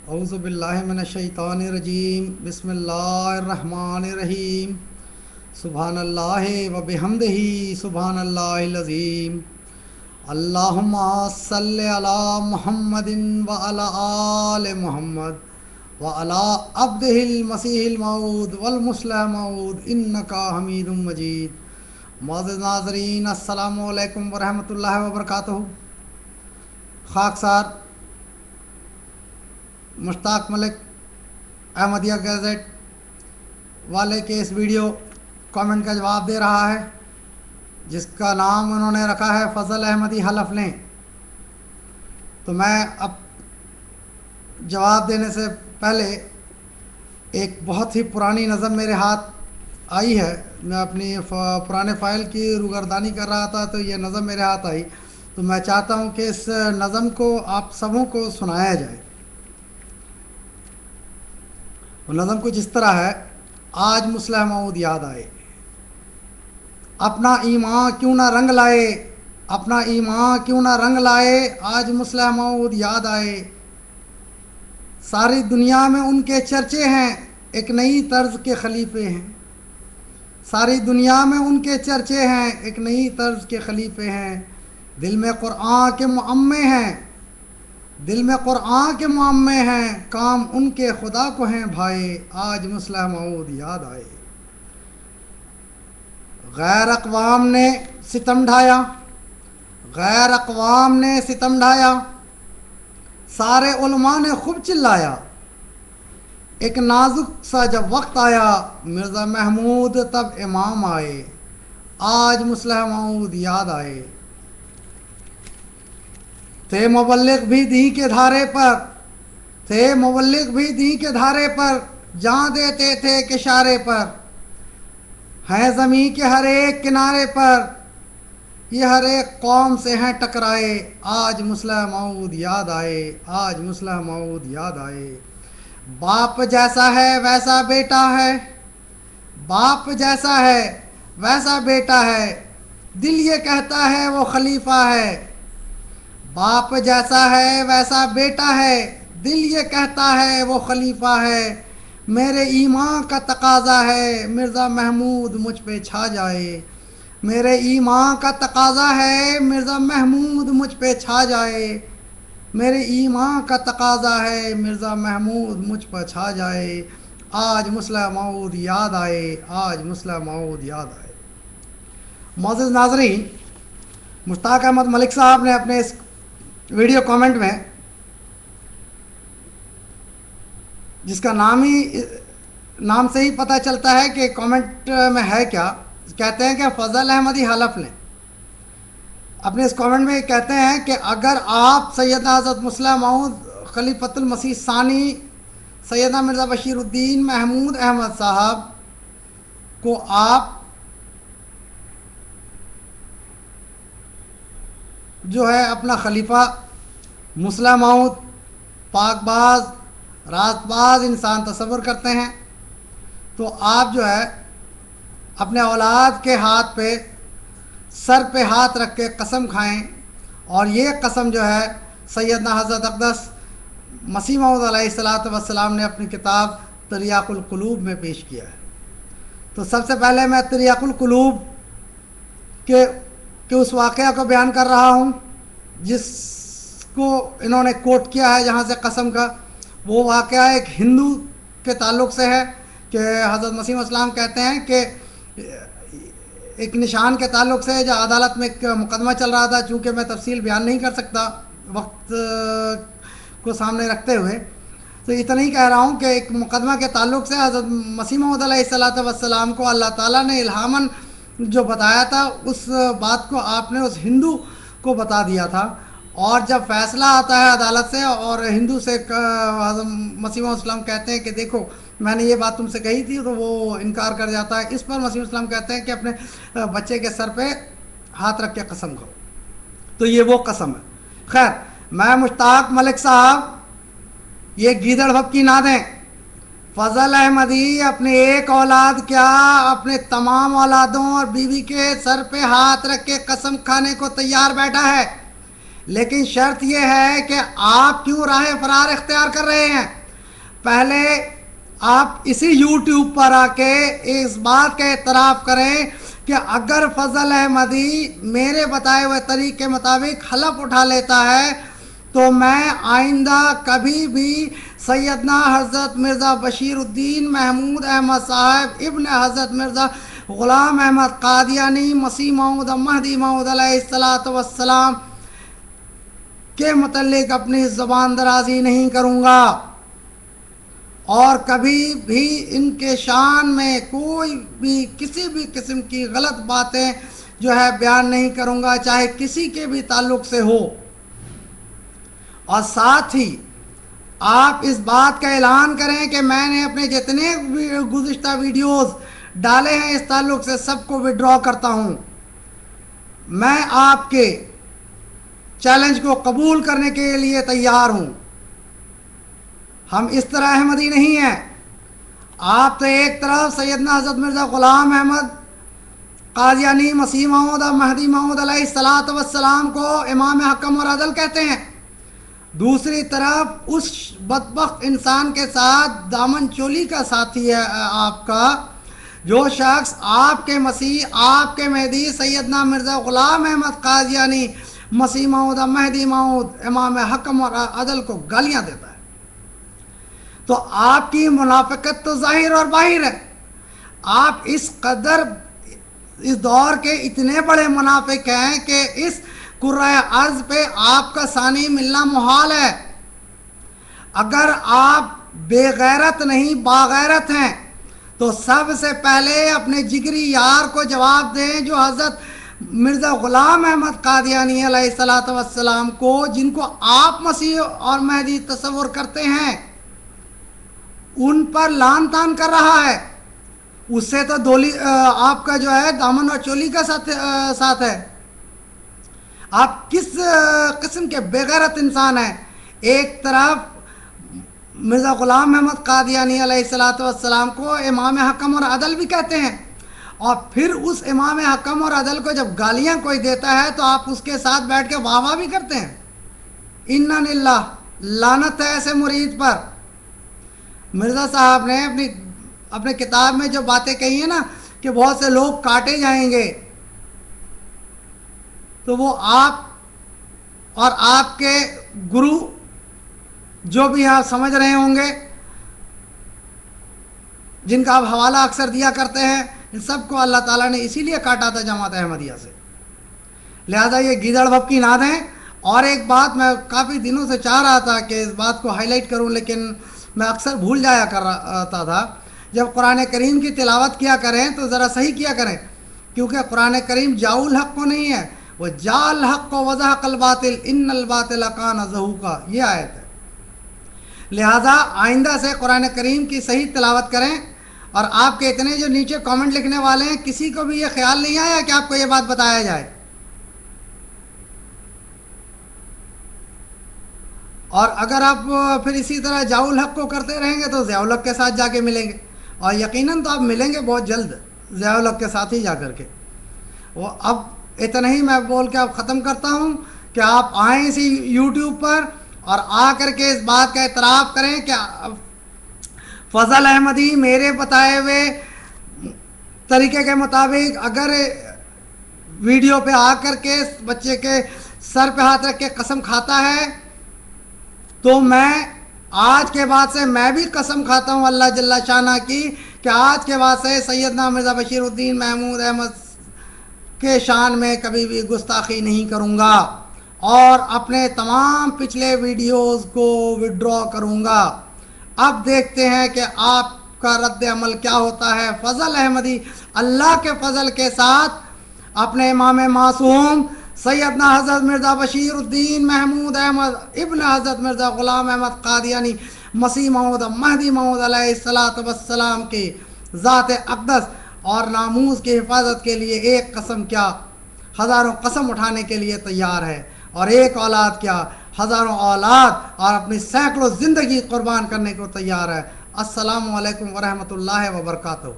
اعوذ باللہ من الشیطان الرجیم بسم اللہ الرحمن الرحیم سبحان اللہ و بحمدہ سبحان اللہ العظیم اللہم صلی علی محمد و علی آل محمد و علی عبدہ المسیح الموعود والمصلح موعود انکا حمید مجید۔ معزز ناظرین، السلام علیکم ورحمۃ اللہ وبرکاتہ۔ خاکسار مشتاق ملک احمدیہ گیزٹ والے کے اس ویڈیو کامنٹ کا جواب دے رہا ہے، جس کا نام انہوں نے رکھا ہے فضل احمدی حلف لیں۔ تو میں اب جواب دینے سے پہلے ایک بہت ہی پرانی نظم میرے ہاتھ آئی ہے، میں اپنی پرانے فائل کی روگردانی کر رہا تھا تو یہ نظم میرے ہاتھ آئی، تو میں چاہتا ہوں کہ اس نظم کو آپ سبوں کو سنایا جائے۔ وہ نظم کچھ اس طرح ہے: آج مصلح موعود یاد آئے، اپنا ایمان کیوں نہ رنگ لائے، اپنا ایمان کیوں نہ رنگ لائے، آج مصلح موعود یاد آئے۔ ساری دنیا میں ان کے چرچے ہیں، ایک نئی طرز کے خلیفے ہیں۔ ساری دنیا میں ان کے چرچے ہیں، ایک نئی طرز کے خلیفے ہیں۔ دل میں قرآن کے معمے ہیں، دل میں قرآن کے معمے ہیں، کام ان کے خدا کو ہیں بھائے، آج مصلح موعود یاد آئے۔ غیر اقوام نے ستم ڈھایا، غیر اقوام نے ستم ڈھایا، سارے علماء نے خوب چلایا، ایک نازک سا جب وقت آیا، مرزا محمود تب امام آئے، آج مصلح موعود یاد آئے۔ تھے مبلغ بھی دین کے دھارے پر، تھے مبلغ بھی دین کے دھارے پر، جان دیتے تھے کشارے پر، ہیں زمین کے ہر ایک کنارے پر، یہ ہر ایک قوم سے ہیں ٹکرائے، آج مصلح موعود یاد آئے، آج مصلح موعود یاد آئے۔ باپ جیسا ہے ویسا بیٹا ہے، باپ جیسا ہے ویسا بیٹا ہے، دل یہ کہتا ہے وہ خلیفہ ہے۔ باپ جیسا ہے ویسا بیٹا ہے، دل یہ کہتا ہے وہ خلیفہ ہے۔ میرے ایمان کا تقاضا ہے مرزا محمود مجھ پہ چھا جائے، میرے ایمان کا تقاضا ہے مرزا محمود مجھ پہ چھا جائے، میرے ایمان کا تقاضا ہے مرزا محمود مجھ پر چھا جائے، آج مصلح موعود یاد آئے، آج مصلح موعود یاد آئے۔ معزز ناظرین، مشتاق احمد ملک صاحب نے اپنے اس ویڈیو کامنٹ میں، جس کا نام سے ہی پتہ چلتا ہے کہ کامنٹ میں ہے کیا، کہتے ہیں کہ فضل احمدی حلف لیں۔ اپنے اس کامنٹ میں کہتے ہیں کہ اگر آپ سیدنا حضرت مصلح موعود خلیفۃ المسیح ثانی سیدنا مرزا بشیر الدین محمود احمد صاحب کو آپ جو ہے اپنا خلیفہ مصلح موعود، پاک باز، راست باز انسان تصور کرتے ہیں، تو آپ جو ہے اپنے اولاد کے ہاتھ پہ سر پہ ہاتھ رکھ کے قسم کھائیں، اور یہ قسم جو ہے سیدنا حضرت اقدس مسیح موعود علیہ الصلاۃ والسلام نے اپنی کتاب تریاق القلوب میں پیش کیا ہے۔ تو سب سے پہلے میں تریاق القلوب کے اس واقعہ کو بیان کر رہا ہوں جس کو انہوں نے کوٹ کیا ہے جہاں سے قسم کا۔ وہ واقعہ ایک ہندو کے تعلق سے ہے کہ حضرت مسیح السلام کہتے ہیں کہ ایک نشان کے تعلق سے جو عدالت میں ایک مقدمہ چل رہا تھا، چونکہ میں تفصیل بیان نہیں کر سکتا وقت کو سامنے رکھتے ہوئے، تو اتنا ہی کہہ رہا ہوں کہ ایک مقدمہ کے تعلق سے حضرت مسیح موعود علیہ الصلاۃ والسلام کو اللہ تعالیٰ نے الہاماً جو بتایا تھا، اس بات کو آپ نے اس ہندو کو بتا دیا تھا، اور جب فیصلہ آتا ہے عدالت سے اور ہندو سے حضرت مسیح السلام کہتے ہیں کہ دیکھو میں نے یہ بات تم سے کہی تھی، تو وہ انکار کر جاتا ہے۔ اس پر مسیح السلام کہتے ہیں کہ اپنے بچے کے سر پہ ہاتھ رکھ کے قسم کھاؤ، تو یہ وہ قسم ہے۔ خیر، میں مشتاق ملک صاحب یہ گیدڑ بھپکی نہ دیں۔ فضل احمدی اپنے ایک اولاد کیا، اپنے تمام اولادوں اور بیوی کے سر پہ ہاتھ رکھ کے قسم کھانے کو تیار بیٹھا ہے۔ لیکن شرط یہ ہے کہ آپ کیوں راہ فرار اختیار کر رہے ہیں؟ پہلے آپ اسی یوٹیوب پر آ کے اس بات کا اعتراف کریں کہ اگر فضل احمدی میرے بتائے ہوئے طریق کے مطابق حلف اٹھا لیتا ہے تو میں آئندہ کبھی بھی سیدنا حضرت مرزا بشیر الدین محمود احمد صاحب ابن حضرت مرزا غلام احمد قادیانی مسیح موعود مہدی موعود علیہ الصلاۃ والسلام کے متعلق اپنی زبان درازی نہیں کروں گا، اور کبھی بھی ان کے شان میں کوئی بھی کسی بھی قسم کی غلط باتیں جو ہے بیان نہیں کروں گا، چاہے کسی کے بھی تعلق سے ہو۔ اور ساتھ ہی آپ اس بات کا اعلان کریں کہ میں نے اپنے جتنے گزشتہ ویڈیوز ڈالے ہیں اس تعلق سے سب کو وڈرا کرتا ہوں۔ میں آپ کے چیلنج کو قبول کرنے کے لیے تیار ہوں۔ ہم اس طرح احمدی نہیں ہیں۔ آپ تو ایک طرف سیدنا حضرت مرزا غلام احمد قادیانی مسیح موعود مہدی موعود علیہ الصلاۃ والسلام کو امام حکم اور عدل کہتے ہیں، دوسری طرف اس بدبخت انسان کے ساتھ دامن چولی کا ساتھی ہے آپ کا، جو شخص آپ کے مسیح آپ کے مہدی سیدنا مرزا غلام احمد قادیانی مسیح موعود مہدی موعود امام حکم اور عدل کو گالیاں دیتا ہے۔ تو آپ کی منافقت تو ظاہر اور باہر ہے۔ آپ اس قدر اس دور کے اتنے بڑے منافق ہیں کہ اس کرۂ ارض پہ آپ کا ثانی ملنا محال ہے۔ اگر آپ بے غیرت نہیں باغیرت ہیں تو سب سے پہلے اپنے جگری یار کو جواب دیں جو حضرت مرزا غلام احمد قادیانی علیہ الصلاۃ والسلام کو، جن کو آپ مسیح اور مہدی تصور کرتے ہیں، ان پر لان تان کر رہا ہے۔ اس سے تو دولی آپ کا جو ہے دامن اور چولی کا ساتھ ہے۔ آپ کس قسم کے بے غیرت انسان ہیں؟ ایک طرف مرزا غلام احمد قادیانی علیہ الصلاۃ والسلام کو امام حکم اور عدل بھی کہتے ہیں، اور پھر اس امام حکم اور عدل کو جب گالیاں کوئی دیتا ہے تو آپ اس کے ساتھ بیٹھ کے واہ واہ بھی کرتے ہیں۔ انا للہ، لعنت ہے ایسے مرید پر۔ مرزا صاحب نے اپنے کتاب میں جو باتیں کہی ہیں نا کہ بہت سے لوگ کاٹے جائیں گے، تو وہ آپ اور آپ کے گرو جو بھی آپ سمجھ رہے ہوں گے، جن کا آپ حوالہ اکثر دیا کرتے ہیں، ان سب کو اللہ تعالیٰ نے اسی لیے کاٹا تھا جماعت احمدیہ سے۔ لہذا یہ گیدڑ بھپکی نہ دیں۔ اور ایک بات میں کافی دنوں سے چاہ رہا تھا کہ اس بات کو ہائی لائٹ کروں، لیکن میں اکثر بھول جایا کرتا تھا۔ جب قرآن کریم کی تلاوت کیا کریں تو ذرا صحیح کیا کریں، کیونکہ قرآن کریم جاء الحق کو نہیں ہے، وہ جاء الحق وزهق الباطل ان الباطل کان زہوقا، یہ آیت ہے۔ لہذا آئندہ سے قرآن کریم کی صحیح تلاوت کریں۔ اور آپ کے اتنے جو نیچے کامنٹ لکھنے والے ہیں، کسی کو بھی یہ خیال نہیں آیا کہ آپ کو یہ بات بتایا جائے۔ اور اگر آپ پھر اسی طرح جاء الحق کو کرتے رہیں گے تو ضیاء الحق کے ساتھ جا کے ملیں گے، اور یقیناً تو آپ ملیں گے بہت جلد ضیاء الحق کے ساتھ ہی جا کر کے۔ وہ اب اتنا ہی میں بول کے اب ختم کرتا ہوں کہ آپ آئیں اسی یوٹیوب پر اور آ کر کے اس بات کا اعتراف کریں کہ فضل احمدی میرے بتائے ہوئے طریقے کے مطابق اگر ویڈیو پہ آ کر کے بچے کے سر پہ ہاتھ رکھ کے قسم کھاتا ہے تو میں آج کے بعد سے میں بھی قسم کھاتا ہوں اللہ جل شانہ کی کہ آج کے بعد سے سیدنا مرزا بشیر الدین محمود احمد کے شان میں کبھی بھی گستاخی نہیں کروں گا، اور اپنے تمام پچھلے ویڈیوز کو وڈرا کروں گا۔ اب دیکھتے ہیں کہ آپ کا رد عمل کیا ہوتا ہے۔ فضل احمدی اللہ کے فضل کے ساتھ اپنے امام معصوم سیدنا حضرت مرزا بشیر الدین محمود احمد ابن حضرت مرزا غلام احمد قادیانی مسیح موعود مہدی موعود علیہ الصلاۃ والسلام کی ذات اقدس اور ناموس کی حفاظت کے لیے ایک قسم کیا ہزاروں قسم اٹھانے کے لیے تیار ہے، اور ایک اولاد کیا ہزاروں اولاد اور اپنی سینکڑوں زندگی قربان کرنے کو تیار ہے۔ السلام علیکم ورحمۃ اللہ وبرکاتہ۔